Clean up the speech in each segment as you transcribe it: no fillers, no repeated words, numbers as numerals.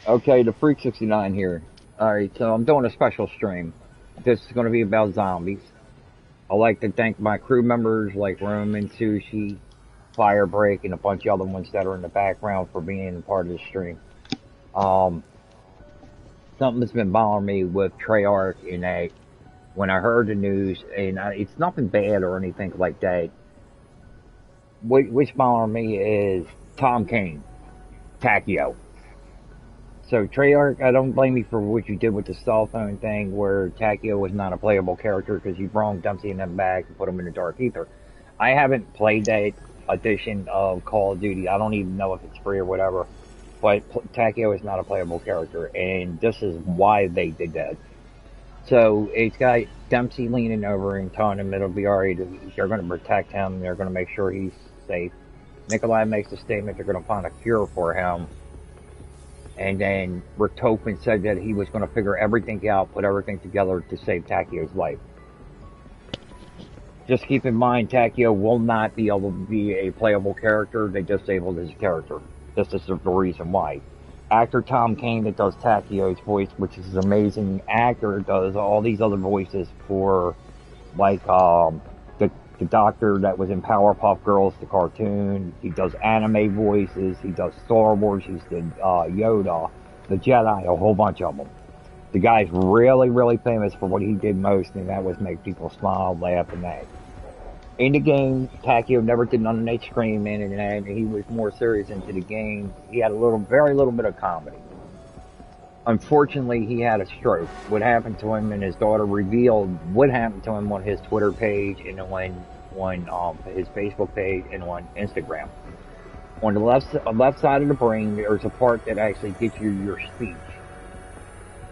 Okay, the Freak 69 here. Alright, so I'm doing a special stream. This is going to be about zombies. I'd like to thank my crew members like Roman, Sushi, Firebreak, and a bunch of other ones that are in the background for being part of the stream. Um, Something that's been bothering me with Treyarch in that when I heard the news, and it's nothing bad or anything like that, what's bothering me is Tom Kane, Takio. So Treyarch, I don't blame you for what you did with the cell phone thing, where Takio was not a playable character because you brought Dempsey and them back and put them in the Dark Ether. I haven't played that edition of Call of Duty. I don't even know if it's free or whatever. But Takio is not a playable character, and this is why they did that. So it's got Dempsey leaning over and telling him it'll be alright. They're going to protect him. They're going to make sure he's safe. Nikolai makes a statement they're going to find a cure for him. And then Rick Topin said that he was going to figure everything out, put everything together to save Takio's life. Just keep in mind, Takio will not be able to be a playable character. They disabled his character. This is the reason why. Actor Tom Kane that does Takio's voice, which is an amazing actor, does all these other voices for, like, the doctor that was in Powerpuff Girls, the cartoon. He does anime voices. He does Star Wars. He's did Yoda, the Jedi, a whole bunch of them. The guy's really, really famous for what he did most, and that was make people smile, laugh, and that. In the game, Takio never did none of that screaming and that. He was more serious into the game. He had very little bit of comedy. Unfortunately, he had a stroke. What happened to him, and his daughter revealed what happened to him on his Twitter page and on his Facebook page and on Instagram. On the left side of the brain, there's a part that actually gets you your speech.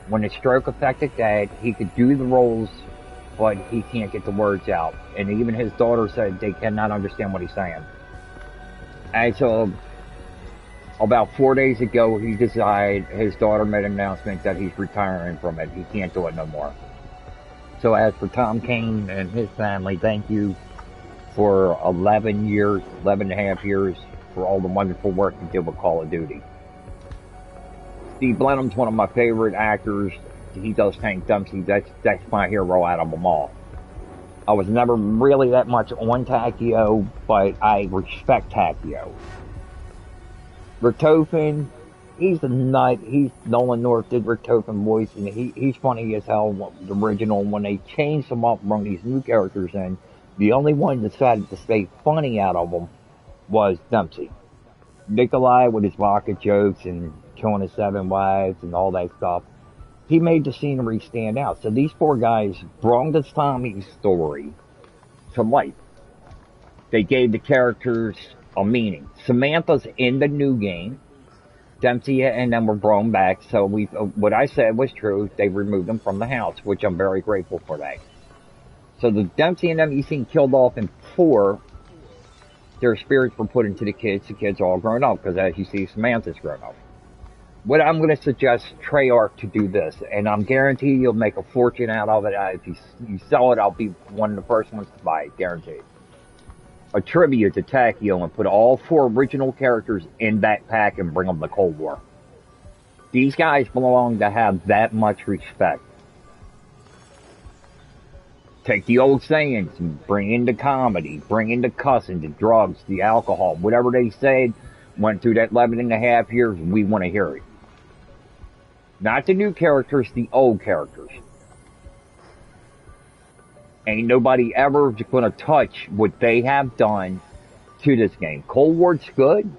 When the stroke affected that, he could do the roles, but he can't get the words out. And even his daughter said they cannot understand what he's saying. And so about 4 days ago, he decided, his daughter made an announcement that he's retiring from it. He can't do it no more. So as for Tom Kane and his family, thank you for 11 years, 11 and a half years, for all the wonderful work you did with Call of Duty. Steve Blenheim's one of my favorite actors. He does Tank Dempsey. That's my hero out of them all. I was never really that much on Takio, but I respect Takio. Richtofen, he's a nut. Nolan North did Richtofen voice, and he's funny as hell. The original, when they changed him up, brought these new characters in, the only one that decided to stay funny out of them was Dempsey. Nikolai with his vodka jokes and killing his 7 wives and all that stuff. He made the scenery stand out. So these 4 guys brought this Tommy story to life. They gave the characters a meaning. Samantha's in the new game. Dempsey and them were brought back. So what I said was true. They removed them from the house, which I'm very grateful for that. So the Dempsey and them you seen killed off in 4, their spirits were put into the kids. The kids are all grown up because, as you see, Samantha's grown up. What I'm going to suggest Treyarch to do this, and I'm guaranteed you'll make a fortune out of it. If you sell it, I'll be one of the first ones to buy it, guaranteed. A tribute to Takio and put all 4 original characters in that pack and bring them to Coldwar. These guys belong to have that much respect. Take the old sayings and bring in the comedy, bring in the cussing, the drugs, the alcohol, whatever they said, went through that 11 and a half years, we want to hear it. Not the new characters, the old characters. Ain't nobody ever gonna touch what they have done to this game. Coldwar's good.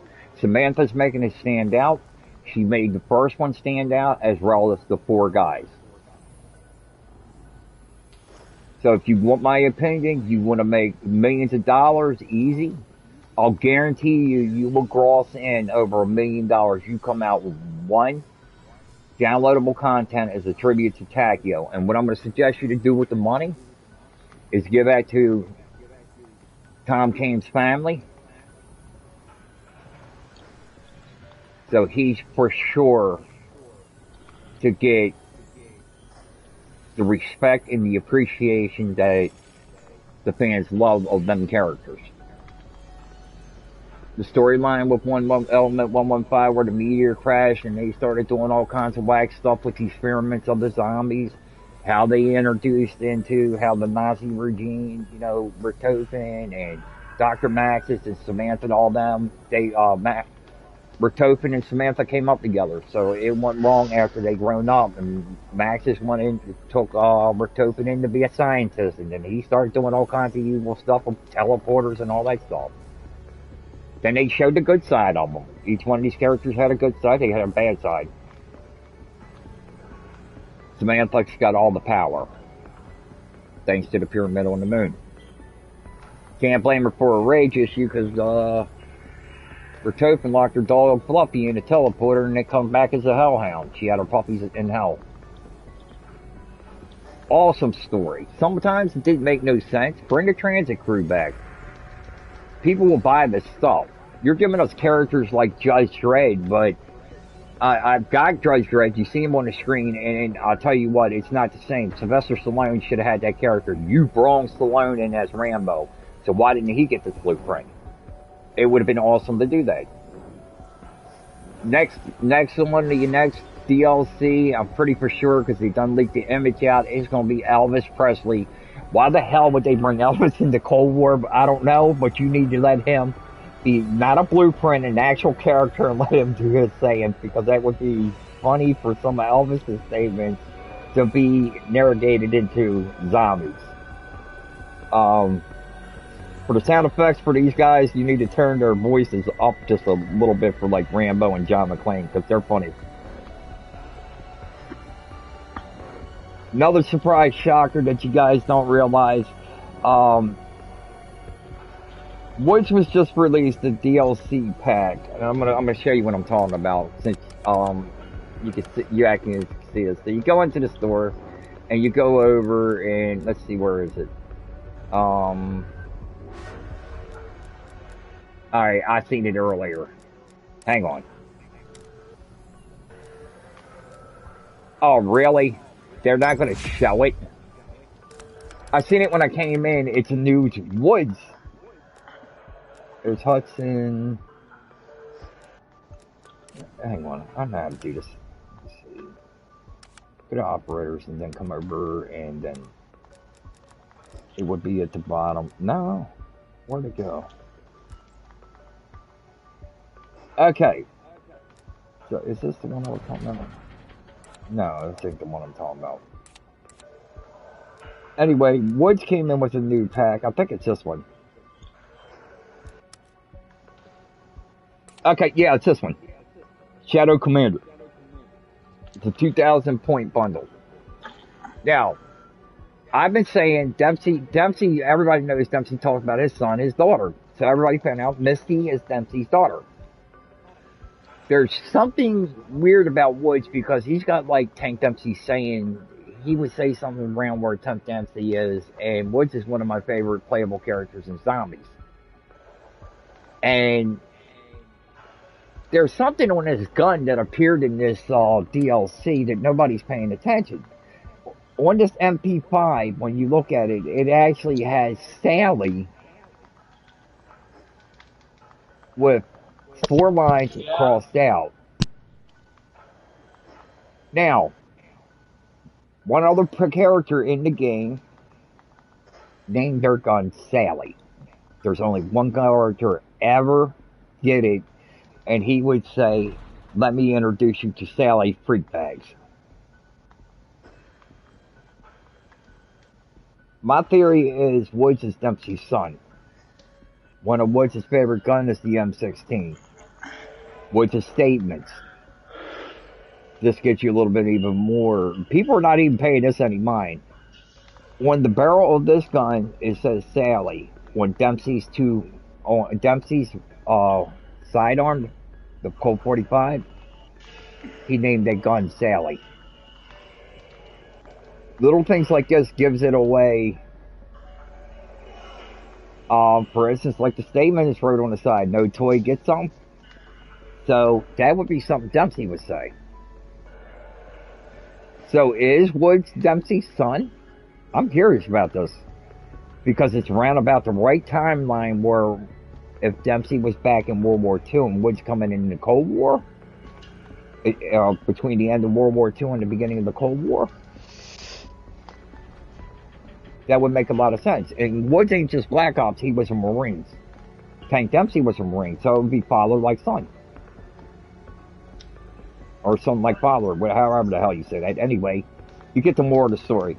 Samantha's making it stand out. She made the first one stand out as well as the 4 guys. So if you want my opinion, you want to make millions of dollars easy, I'll guarantee you will gross in over $1 million. You come out with 1 downloadable content as a tribute to Takio. And what I'm going to suggest you to do with the money is give that to Tom Kane's family. So he's for sure to get the respect and the appreciation that the fans love of them characters. the storyline with Element 115 where the meteor crashed and they started doing all kinds of whack stuff with the experiments of the zombies, how they introduced into how the Nazi regime, you know, Richtofen and Dr. Maxis and Samantha and all them, Richtofen and Samantha came up together. So it went wrong after they grown up, and Maxis went in, took Richtofen in to be a scientist, and then he started doing all kinds of evil stuff with teleporters and all that stuff. Then they showed the good side of them. Each one of these characters had a good side, they had a bad side. Samantha's got all the power, thanks to the pyramid on the moon. Can't blame her for a rage issue, because Richtofen locked her dog Fluffy in a teleporter, and it comes back as a hellhound. She had her puppies in hell. Awesome story. Sometimes it didn't make no sense. Bring the transit crew back. People will buy this stuff. You're giving us characters like Judge Dredd, but I've got Judge Dredd. You see him on the screen, and I'll tell you what, it's not the same. Sylvester Stallone should have had that character. You brought Stallone in as Rambo, so why didn't he get this blueprint? It would have been awesome to do that. Next one, the next DLC, I'm pretty for sure, because they done leaked the image out, it's going to be Elvis Presley. Why the hell would they bring Elvis into Coldwar? I don't know, but you need to let him be not a blueprint, an actual character, and let him do his saying, because that would be funny for some of Elvis's statements to be narrated into zombies. For the sound effects for these guys, you need to turn their voices up just a little bit for like Rambo and John McClane, because they're funny. Another surprise shocker that you guys don't realize, Woods was just released a DLC pack, and I'm gonna show you what I'm talking about, since you can see this. So you go into the store, and you go over, and let's see, where is it? Alright, I seen it earlier. Hang on. Oh, really? They're not gonna show it? I seen it when I came in. It's a new Woods. There's Hudson. Hang on, I know how to do this. Let's see. Go to operators and then come over, and then it would be at the bottom. No, where'd it go? Okay. So is this the one I was talking about? No, this ain't the one I'm talking about. Anyway, Woods came in with a new pack. I think it's this one. Okay, yeah, it's this one. Shadow Commander. It's a 2,000 point bundle. Now, I've been saying Dempsey, everybody knows Dempsey talks about his son, his daughter. So everybody found out Misty is Dempsey's daughter. There's something weird about Woods, because he's got like Tank Dempsey saying, he would say something around where Tank Dempsey is, and Woods is one of my favorite playable characters in Zombies. And there's something on his gun that appeared in this DLC that nobody's paying attention. On this MP5, when you look at it, it actually has Sally with 4 lines crossed out. Now, one other character in the game named their gun Sally. There's only one character ever did it, and he would say, "Let me introduce you to Sally Freak Bags." My theory is Woods is Dempsey's son. One of Woods' favorite guns is the M16. Woods' statements. This gets you a little bit even more. People are not even paying this any mind. On the barrel of this gun, it says Sally. On Dempsey's sidearm, the Colt 45, he named that gun Sally. Little things like this gives it away. For instance, like the statement is wrote on the side, "No toy gets some." So that would be something Dempsey would say. So is Woods Dempsey's son? I'm curious about this, because it's around about the right timeline where if Dempsey was back in World War II and Woods coming in the Cold War, between the end of World War II and the beginning of the Cold War, that would make a lot of sense. And Woods ain't just Black Ops, he was a Marines. Tank Dempsey was a Marine, so it would be father like son. Or son like father, however the hell you say that. Anyway, you get the more of the story.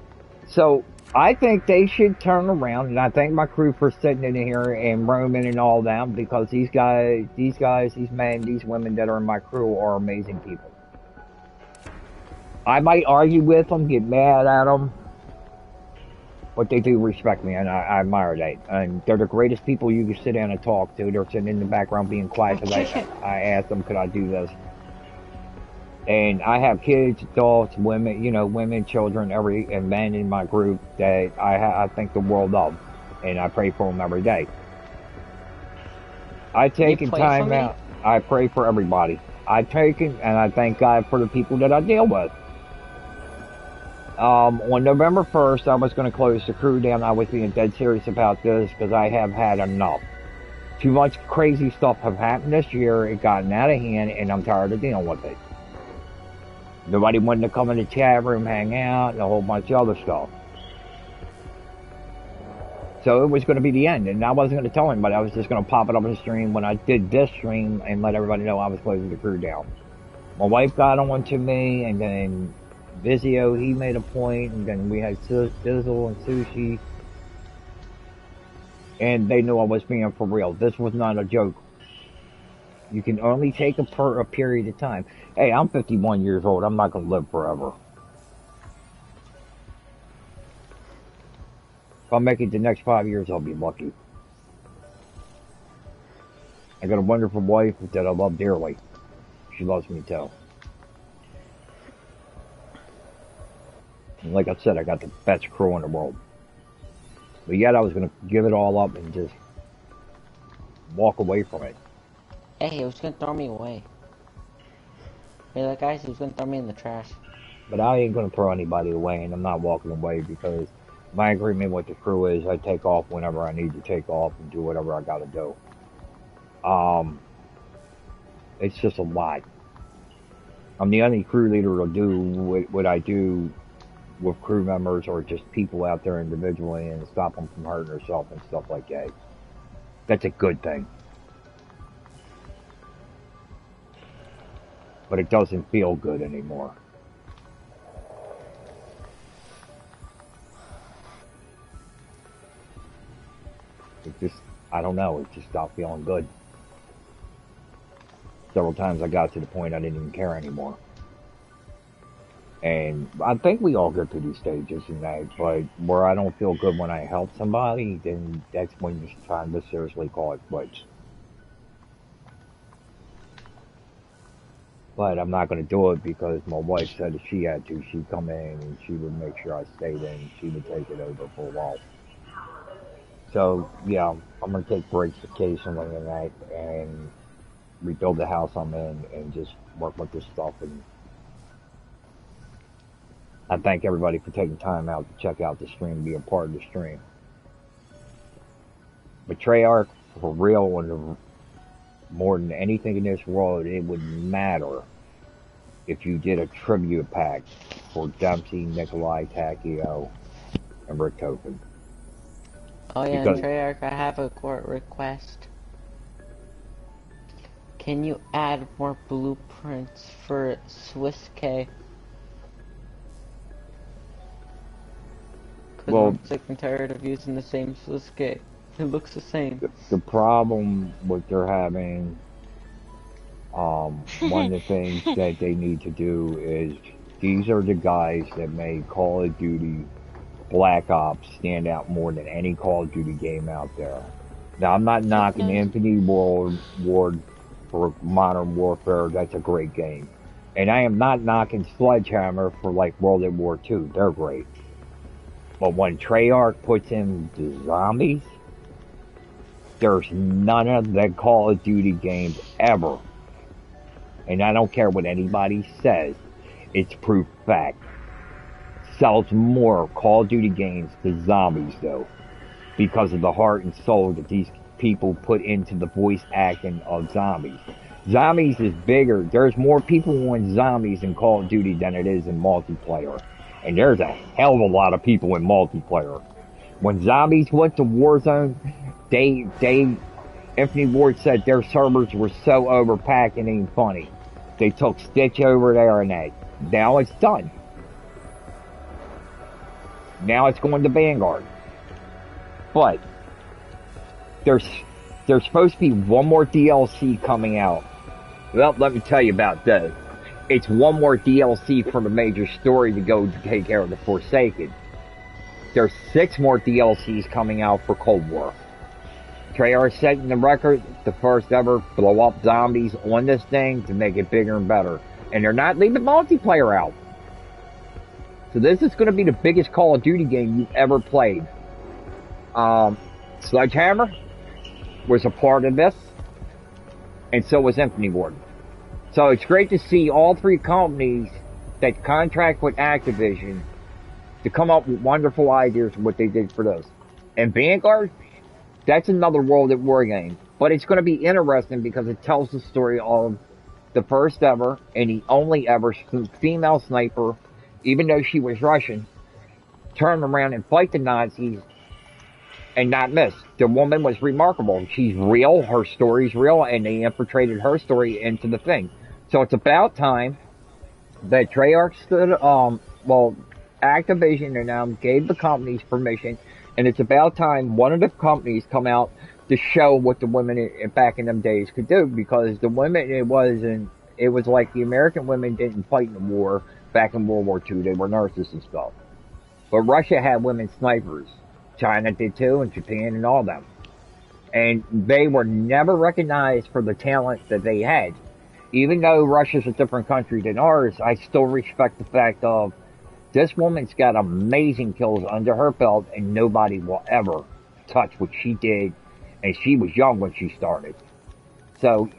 So, I think they should turn around, and I thank my crew for sitting in here and roaming and all that, because these men, these women that are in my crew are amazing people. I might argue with them, get mad at them, but they do respect me, and I admire that. And they're the greatest people you can sit down and talk to. They're sitting in the background being quiet because I asked them, could I do this? And I have kids, adults, women, women, children, and men in my group that I think the world of, and I pray for them every day. I take time out. I pray for everybody. I take it, and I thank God for the people that I deal with. On November 1st, I was going to close the crew down. I was being dead serious about this because I have had enough. Too much crazy stuff have happened this year. It gotten out of hand, and I'm tired of dealing with it. Nobody wanted to come in the chat room, hang out, and a whole bunch of other stuff. So it was going to be the end, and I wasn't going to tell anybody. I was just going to pop it up on the stream when I did this stream and let everybody know I was closing the crew down. My wife got on to me, and then Vizio, he made a point, and then we had Dizzle and Sushi, and they knew I was being for real. This was not a joke. You can only take a period of time. Hey, I'm 51 years old. I'm not going to live forever. If I make it the next 5 years, I'll be lucky. I got a wonderful wife that I love dearly. She loves me too. And like I said, I got the best crew in the world. But yet I was going to give it all up and just walk away from it. Hey, he was gonna throw me away. Hey, that guy, he was gonna throw me in the trash. But I ain't gonna throw anybody away, and I'm not walking away because my agreement with the crew is I take off whenever I need to take off and do whatever I gotta do. It's just a lot. I'm the only crew leader to do what I do with crew members or just people out there individually and stop them from hurting themselves and stuff like that. That's a good thing. But it doesn't feel good anymore. It just, I don't know, it just stopped feeling good. Several times I got to the point I didn't even care anymore. And I think we all go through these stages in that, but where I don't feel good when I help somebody, then that's when you're trying to seriously call it quits. But I'm not going to do it because my wife said if she had to, she'd come in and she would make sure I stayed in and she would take it over for a while. So, yeah, I'm going to take breaks occasionally in that and rebuild the house I'm in and just work with this stuff. And I thank everybody for taking time out to check out the stream, be a part of the stream. But Treyarch, for real, and more than anything in this world, it would matter if you did a tribute pack for Dempsey, Nikolai, Takio, and Rick Token. Oh yeah, because Treyarch, I have a court request. Can you add more blueprints for Swiss K? Because I'm sick and tired of using the same Swiss K. It looks the same. The problem what they're having, one of the things that they need to do is, these are the guys that made Call of Duty Black Ops stand out more than any Call of Duty game out there. Now, I'm not knocking Infinity Ward for Modern Warfare. That's a great game. And I am not knocking Sledgehammer for, like, World War II. They're great. But when Treyarch puts in the Zombies, there's none of the Call of Duty games ever. And I don't care what anybody says. It's proof fact. Sells more Call of Duty games than Zombies, though. Because of the heart and soul that these people put into the voice acting of Zombies. Zombies is bigger. There's more people on Zombies in Call of Duty than it is in multiplayer. And there's a hell of a lot of people in multiplayer. When Zombies went to Warzone, Infinity Ward said their servers were so overpacked it ain't funny. They took Stitch over there and that. Now it's done. Now it's going to Vanguard. But there's supposed to be one more DLC coming out. Well, let me tell you about this. It's one more DLC for the major story to go to take care of the Forsaken. There's 6 more DLCs coming out for Coldwar. Treyarch setting the record, the first ever blow up zombies on this thing to make it bigger and better. And they're not leaving multiplayer out. So this is going to be the biggest Call of Duty game you've ever played. Sledgehammer was a part of this, and so was Infinity Ward. So it's great to see all 3 companies that contract with Activision to come up with wonderful ideas of what they did for this. And Vanguard, that's another World at War game. But it's going to be interesting because it tells the story of the first ever and the only ever female sniper, even though she was Russian, turn around and fight the Nazis and not miss. The woman was remarkable. She's real, her story's real, and they infiltrated her story into the thing. So it's about time that Treyarch stood, Activision and now gave the companies permission, and it's about time one of the companies come out to show what the women back in them days could do, because the women, it was like the American women didn't fight in the war back in World War II. They were nurses and stuff. But Russia had women snipers. China did too, and Japan and all them. And they were never recognized for the talent that they had. Even though Russia's a different country than ours, I still respect the fact of this woman's got amazing kills under her belt, and nobody will ever touch what she did, and she was young when she started. So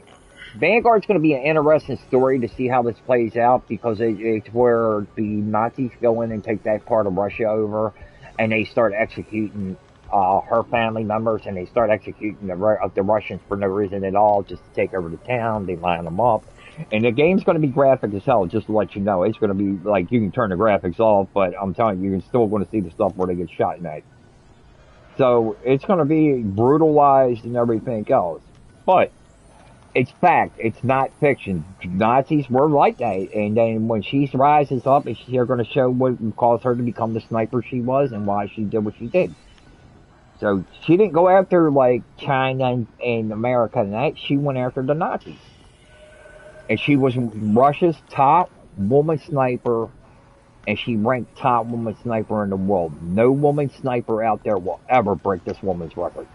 Vanguard's going to be an interesting story to see how this plays out, because it's where the Nazis go in and take that part of Russia over, and they start executing her family members, and they start executing the Russians for no reason at all, just to take over the town. They line them up. And the game's going to be graphic as hell, just to let you know. It's going to be like, you can turn the graphics off, but I'm telling you, you're still going to see the stuff where they get shot in that. So it's going to be brutalized and everything else. But it's fact. It's not fiction. Nazis were like that. And then when she rises up, they're going to show what caused her to become the sniper she was and why she did what she did. So she didn't go after like China and America and that. She went after the Nazis. And she was Russia's top woman sniper, and she ranked top woman sniper in the world. No woman sniper out there will ever break this woman's record.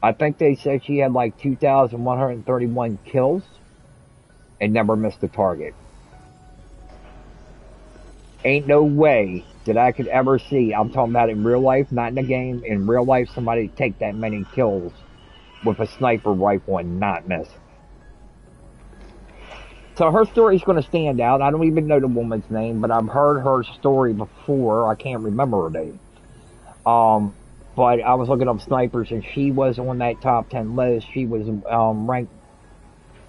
I think they said she had like 2,131 kills and never missed a target. Ain't no way that I could ever see, I'm talking about in real life, not in the game, in real life, somebody take that many kills with a sniper rifle and not miss. So her story's going to stand out. I don't even know the woman's name, but I've heard her story before. I can't remember her name. But I was looking up snipers, and she was on that top 10 list. She was ranked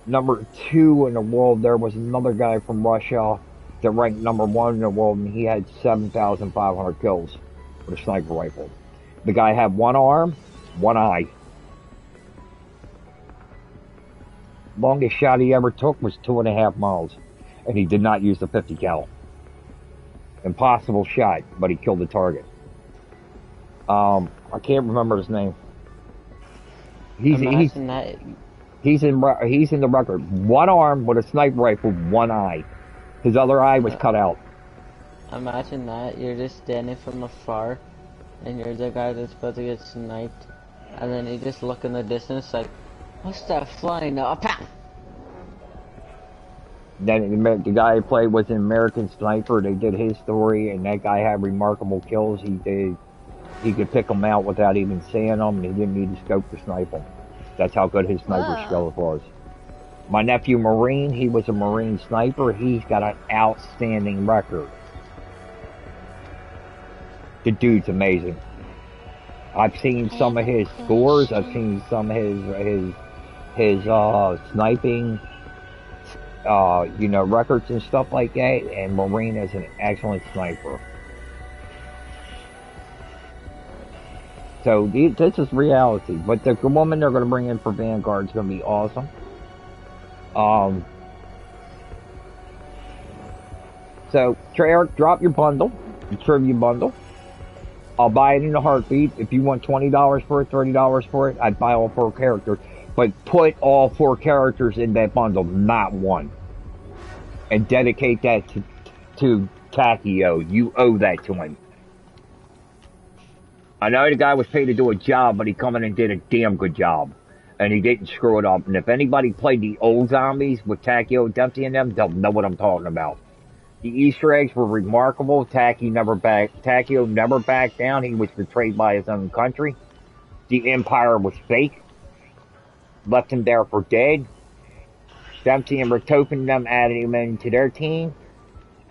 number 2 in the world. There was another guy from Russia that ranked number 1 in the world, and he had 7,500 kills with a sniper rifle. The guy had 1 arm, 1 eye. Longest shot he ever took was 2.5 miles, and he did not use the 50 cal. Impossible shot, but he killed the target. I can't remember his name. He's in the record. 1 arm with a sniper rifle, 1 eye. His other eye was cut out. Imagine that. You're just standing from afar, and you're the guy that's supposed to get sniped, and then you just look in the distance like, what's that flying up? Then the guy who played was an American sniper. They did his story, and that guy had remarkable kills. He could pick them out without even seeing them, and he didn't need to scope to snipe them. That's how good his sniper skill was. My nephew Marine, he was a Marine sniper. He's got an outstanding record. The dude's amazing. I've seen I some have of a his scores. I've question. seen some of his sniping, records and stuff like that. And Marine is an excellent sniper. So this is reality. But the woman they're going to bring in for Vanguard is going to be awesome. Um, so Treyarch, drop your bundle, your trivia bundle. I'll buy it in a heartbeat. If you want $20 for it, $30 for it, I'd buy all 4 characters. But put all 4 characters in that bundle, not one, and dedicate that to Takio. You owe that to him. I know the guy was paid to do a job, but he come in and did a damn good job. And he didn't screw it up. And if anybody played the old Zombies with Takio Dempsey and them, they'll know what I'm talking about. The Easter eggs were remarkable. Takio never backed down. He was betrayed by his own country. The Empire was fake. Left him there for dead. Dempsey and Richtofen and them added him into their team,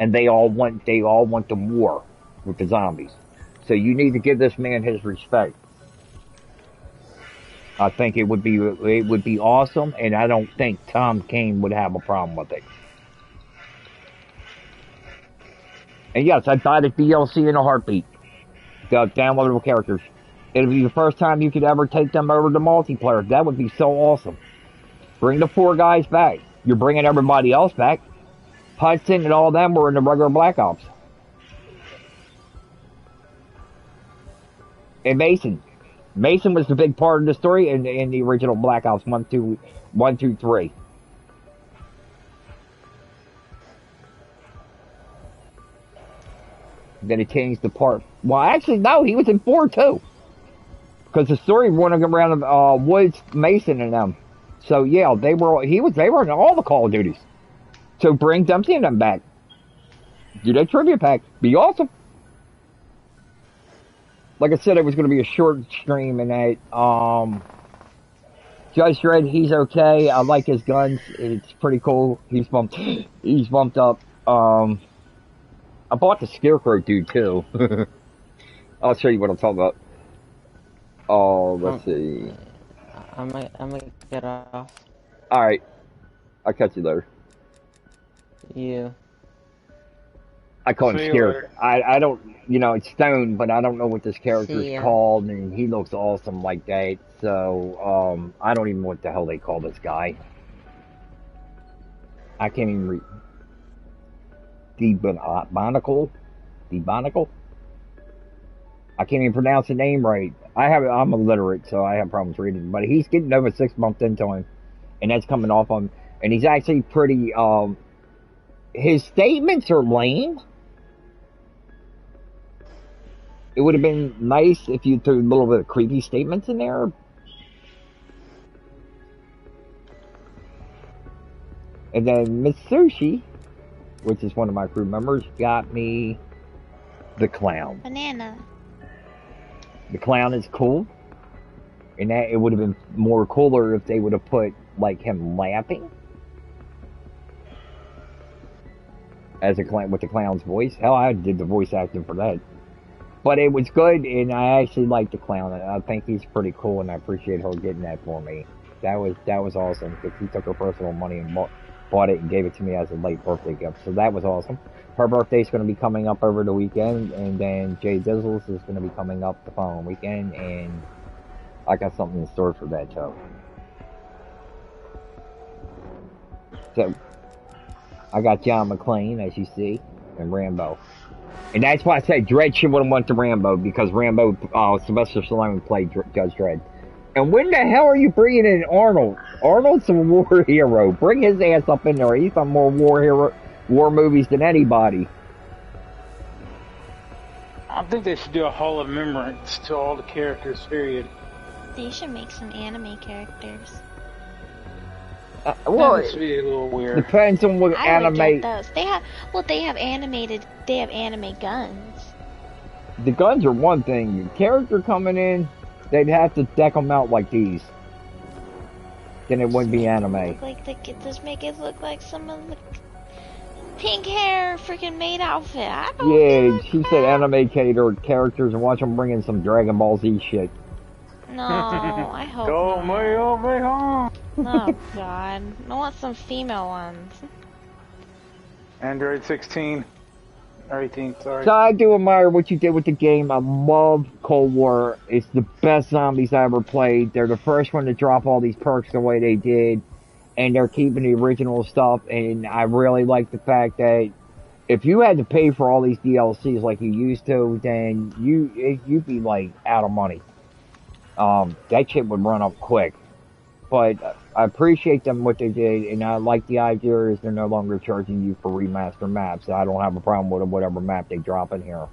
and they all went to war with the zombies. So you need to give this man his respect. I think it would be awesome, and I don't think Tom Kane would have a problem with it. And yes, I'd buy the DLC in a heartbeat. The downloadable characters. It'd be the first time you could ever take them over to multiplayer. That would be so awesome. Bring the 4 guys back. You're bringing everybody else back. Hudson and all them were in the regular Black Ops. And Mason. Mason was the big part of the story in the original Black Ops 1, 2, 3. Then he changed the part. Well, actually, no, he was in 4 too. Because the story running around Woods, Mason, and them. So yeah, they were in all the Call of Duties. So bring Dempsey and them back. Do that trivia pack. Be awesome. Like I said, it was going to be a short stream, and that Judge Dredd, he's okay. I like his guns. It's pretty cool. He's bumped up. I bought the Scarecrow dude too. I'll show you what I'm talking about. Oh, let's see. I'm gonna get off. All right, I'll catch you later. You. I call him See you Scare. later. I don't, it's Stone, but I don't know what this character's See ya. called, and he looks awesome like that. So, I don't even know what the hell they call this guy. I can't even read. Debonacle? I can't even pronounce the name right. I'm illiterate, so I have problems reading. But he's getting over 6 months into him, and that's coming off him. And he's actually pretty. His statements are lame. It would have been nice if you threw a little bit of creepy statements in there. And then Miss Sushi, which is one of my crew members, got me the clown. Banana. The clown is cool, and that it would have been more cooler if they would have put like him laughing as a clown with the clown's voice. Hell, I did the voice acting for that, but it was good, and I actually like the clown. I think he's pretty cool, and I appreciate her getting that for me. That was awesome because he took her personal money and bought it and gave it to me as a late birthday gift. So that was awesome. Her birthday's going to be coming up over the weekend, and then Jay Dizzle's is going to be coming up the following weekend, and I got something in store for that too. So I got John McClane, as you see, and Rambo. And that's why I said Dredd should have went to Rambo, because Rambo, Sylvester Stallone played Judge Dredd. And when the hell are you bringing in Arnold? Arnold's a war hero. Bring his ass up in there. He's done more war movies than anybody. I think they should do a Hall of Remembrance to all the characters, period. They should make some anime characters. Well, That would be a little weird. Depends on what I would anime. get those. They have anime guns. The guns are one thing. The character coming in, they'd have to deck them out like these. Then it wouldn't be anime. Just make it look like some of the pink hair, freaking maid outfit. I don't Yeah, give a she said crap. anime characters and watch them bring in some Dragon Ball Z shit. No, I hope Go not. me, oh me home. Oh God, I want some female ones. Android 16 or 18. Sorry. So I do admire what you did with the game. I love Cold War. It's the best zombies I ever played. They're the first one to drop all these perks the way they did, and they're keeping the original stuff. And I really like the fact that if you had to pay for all these DLCs like you used to, then you'd be like out of money. That shit would run up quick. But I appreciate them what they did, and I like the idea is they're no longer charging you for remaster maps. So I don't have a problem with whatever map they drop in here.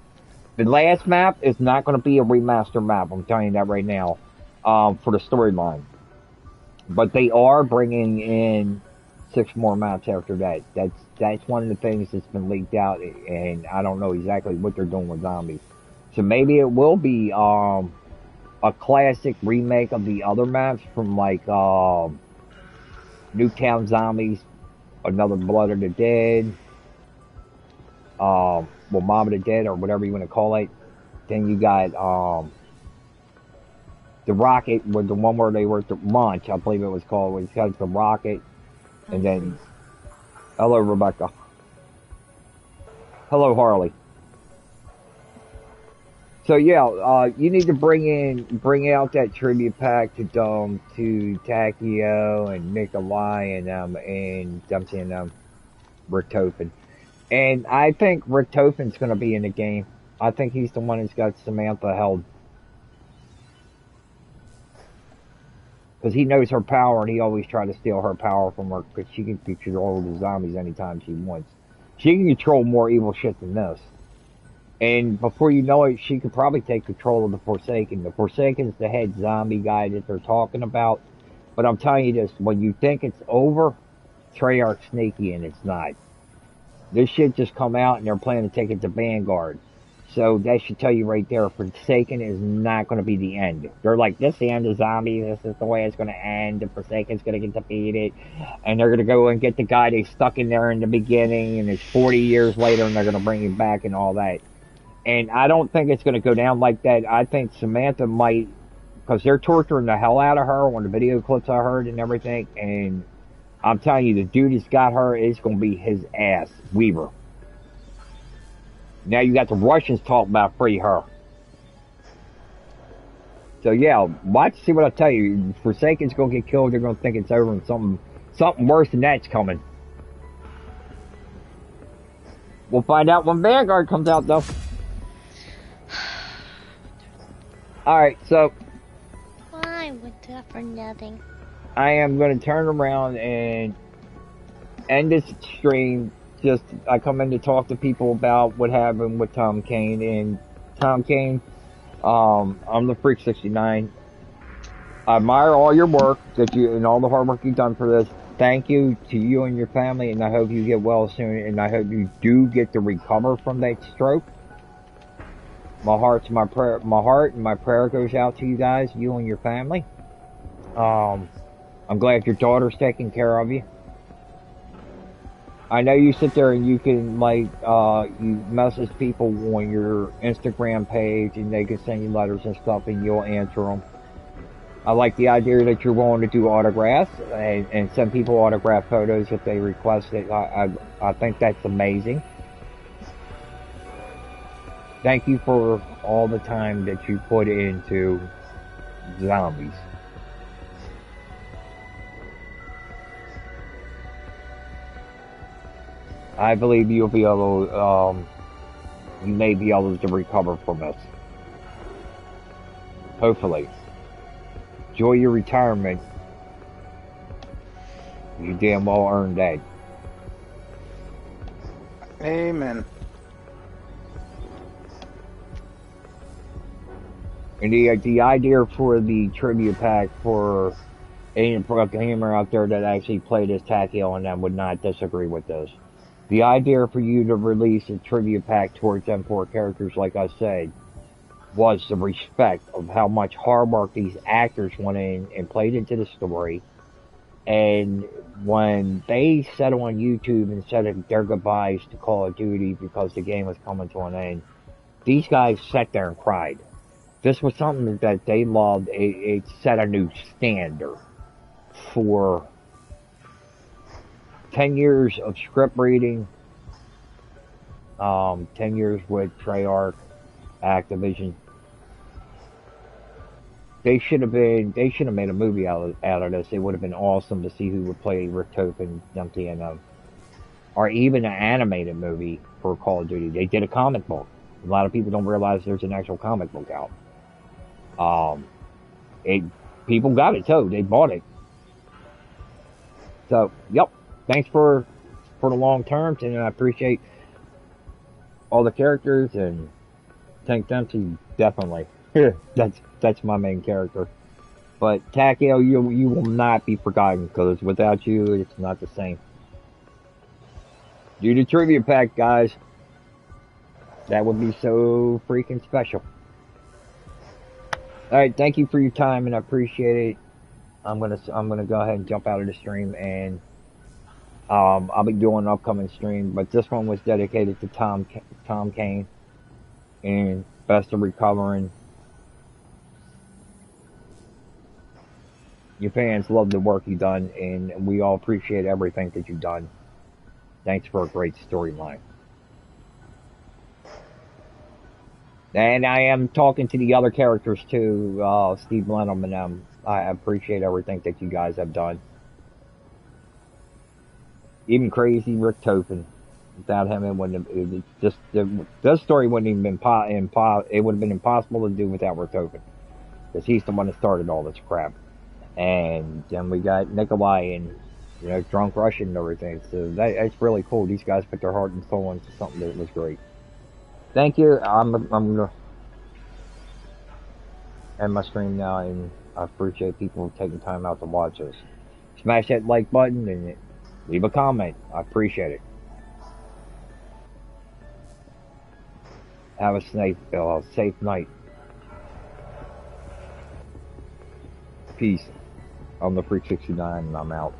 The last map is not going to be a remaster map. I'm telling you that right now, for the storyline. But they are bringing in 6 more maps after that. That's one of the things that's been leaked out, and I don't know exactly what they're doing with zombies. So maybe it will be a classic remake of the other maps from like Nuketown Zombies, Another Blood of the Dead, well, Mob of the Dead or whatever you want to call it. Then you got the Rocket, with the one where they were at the launch, I believe it was called. It's got the Rocket, and then hello Rebecca, hello Harley. So yeah, you need to bring out that tribute pack to Takio and Nikolai and Dumpty and Richtofen. And I think Richtofen's going to be in the game. I think he's the one that's got Samantha held because he knows her power and he always tried to steal her power from her because she can control the zombies anytime she wants. She can control more evil shit than this. And before you know it, she could probably take control of the Forsaken. The Forsaken's the head zombie guy that they're talking about. But I'm telling you this, when you think it's over, Treyarch's sneaky and it's not. This shit just come out and they're planning to take it to Vanguard. So that should tell you right there, Forsaken is not going to be the end. They're like, this is the end of zombies, this is the way it's going to end, the Forsaken's going to get defeated, and they're going to go and get the guy they stuck in there in the beginning, and it's 40 years later, and they're going to bring him back and all that. And I don't think it's going to go down like that. I think Samantha might, because they're torturing the hell out of her on the video clips I heard and everything. And I'm telling you, the dude that's got her is going to be his ass, Weaver. Now you got the Russians talking about free her. So yeah, watch, see what I tell you. Forsaken's going to get killed. They're going to think it's over, and something worse than that's coming. We'll find out when Vanguard comes out, though. Alright, so Why would that for nothing? I am going to turn around and end this stream. Just, I come in to talk to people about what happened with Tom Kane. And Tom Kane, I'm the Freak 69. I admire all your work and all the hard work you've done for this. Thank you to you and your family, and I hope you get well soon, and I hope you do get to recover from that stroke. My heart and my prayer goes out to you guys, you and your family. I'm glad your daughter's taking care of you. I know you sit there and you can you message people on your Instagram page and they can send you letters and stuff and you'll answer them. I like the idea that you're willing to do autographs and send people autograph photos if they request it. I think that's amazing. Thank you for all the time that you put into Zombies. I believe you'll be able, you may be able to recover from this. Hopefully. Enjoy your retirement. You damn well earned that. Amen. And the idea for the trivia pack for any gamer out there that actually played as Takio and them would not disagree with this. The idea for you to release a trivia pack towards them 4 characters, like I said, was the respect of how much hard work these actors went in and played into the story, And when they said on YouTube and said their goodbyes to Call of Duty because the game was coming to an end, these guys sat there and cried. This was something that they loved. It set a new standard for 10 years of script reading, 10 years with Treyarch, Activision. They should have made a movie out of this. It would have been awesome to see who would play Rick Topin, MTNO. Or even an animated movie for Call of Duty. They did a comic book. A lot of people don't realize there's an actual comic book out. It people got it too. They bought it. So, yep. Thanks for the long terms, and I appreciate all the characters and Tank Dempsey definitely. that's my main character. But Takeo, you will not be forgotten because without you, it's not the same. Do the trivia pack, guys. That would be so freaking special. All right, thank you for your time, and I appreciate it. I'm gonna go ahead and jump out of the stream, and I'll be doing an upcoming stream. But this one was dedicated to Tom Kane, and best of recovering. Your fans love the work you've done, and we all appreciate everything that you've done. Thanks for a great storyline. And I am talking to the other characters too, Steve Blenheim and them. I appreciate everything that you guys have done. Even crazy Rick Topin. Without him, it wouldn't have, this story wouldn't even been it would have been impossible to do without Rick Topin. Because he's the one that started all this crap. And then we got Nikolai and, Drunk Russian and everything. So that's really cool. These guys put their heart and soul into something that was great. Thank you. I'm gonna end my stream now, and I appreciate people taking time out to watch us. Smash that like button and leave a comment. I appreciate it. Have a safe night. Peace. I'm the Freak 69 and I'm out.